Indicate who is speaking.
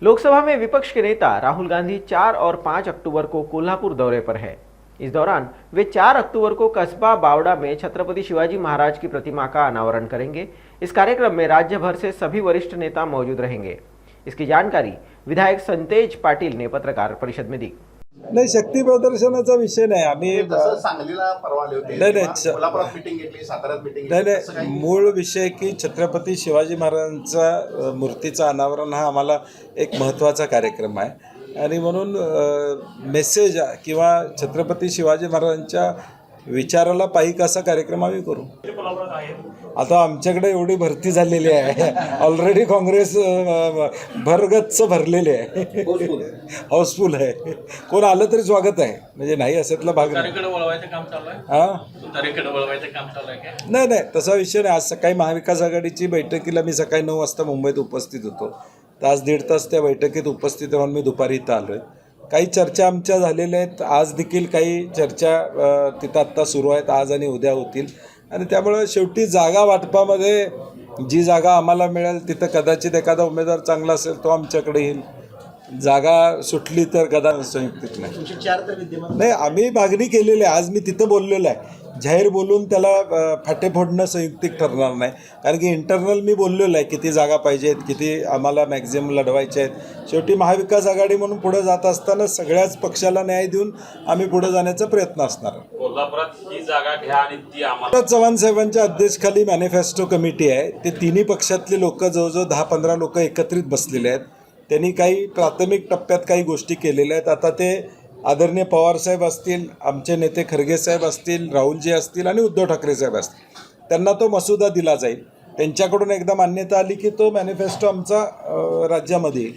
Speaker 1: लोकसभा में विपक्ष के नेता राहुल गांधी 4 और 5 अक्टूबर को कोल्हापुर दौरे पर है। इस दौरान वे 4 अक्टूबर को कस्बा बावड़ा में छत्रपति शिवाजी महाराज की प्रतिमा का अनावरण करेंगे। इस कार्यक्रम में राज्य भर से सभी वरिष्ठ नेता मौजूद रहेंगे। इसकी जानकारी विधायक संतेज पाटील ने पत्रकार परिषद में दी।
Speaker 2: नाही, शक्ती प्रदर्शनाचा विषय नाही। आम्ही
Speaker 3: सांगलीला परवा आले होते,
Speaker 2: नाही
Speaker 3: कोल्हापुरात मीटिंग घेतली, साताऱ्यात मीटिंग
Speaker 2: नाही
Speaker 3: घेतली,
Speaker 2: नाही मूळ विषय की छत्रपती शिवाजी महाराजांचा मूर्तीचा अनावरण हा आम्हाला एक महत्त्वाचा कार्यक्रम आहे आणि म्हणून मेसेज किंवा छत्रपती शिवाजी महाराजांच्या विचाराला पायी असा कार्यक्रम आम्ही करू। आता आमच्याकडे एवढी भरती झालेली आहे, ऑलरेडी काँग्रेस भरगच्च भरलेले आहे, हाऊसफुल आहे। कोण आलं तरी स्वागत आहे, म्हणजे नाही असेतला भाग नाही। नाही नाही तसा विषय नाही। आज सकाळी महाविकास आघाडीची बैठकीला मी सकाळी 9 वाजता मुंबईत उपस्थित होतो, तर आज 1.5 तास त्या बैठकीत उपस्थित राहून मी दुपारी इथं आलो आहे। काही चर्चा आमच्या झालेल्या आहेत, आज देखील काही चर्चा तिथं आत्ता सुरू आहेत, आज आणि उद्या होतील आणि त्यामुळे शेवटी जागा वाटपामध्ये जी जागा आम्हाला मिळेल तिथं कदाचित एखादा उमेदवार चांगला असेल तो आमच्याकडे येईल, जागा सुटली तर कदाचित संयुक्तिक नाही। आम्ही मागणी केलेली आहे, आज मी तिथं बोललेलो आहे, जाहीर बोलून त्याला फाटे फोडणं संयुक्तिक ठरणार नाही, कारण की इंटरनल मी बोललेलो आहे किती जागा पाहिजेत, किती आम्हाला मॅक्झिमम लढवायचे आहेत। शेवटी महाविकास आघाडी म्हणून पुढे जात असताना सगळ्याच पक्षाला न्याय देऊन आम्ही पुढे जाण्याचा प्रयत्न असणार आहे।
Speaker 4: कोल्हापुरात ही जागा घ्या आणि ती आम्हाला
Speaker 2: चव्हाण साहेबांच्या अध्यक्षतेखाली मॅनिफेस्टो कमिटी आहे, ते तिन्ही पक्षातले लोक जवळजवळ 10-15 लोक एकत्रित बसलेले आहेत। त्यांनी काही प्राथमिक टप्प्यात काही गोष्टी केलेल्या आहेत। आता ते आदरणीय पवार साहेब असतील, आमचे नेते खरगे साहेब असतील, राहुलजी असतील आणि उद्धव ठाकरे साहेब असतील, त्यांना तो मसुदा दिला जाईल। त्यांच्याकडून एकदा मान्यता आली की तो मॅनिफेस्टो आमचा राज्यामध्ये येईल।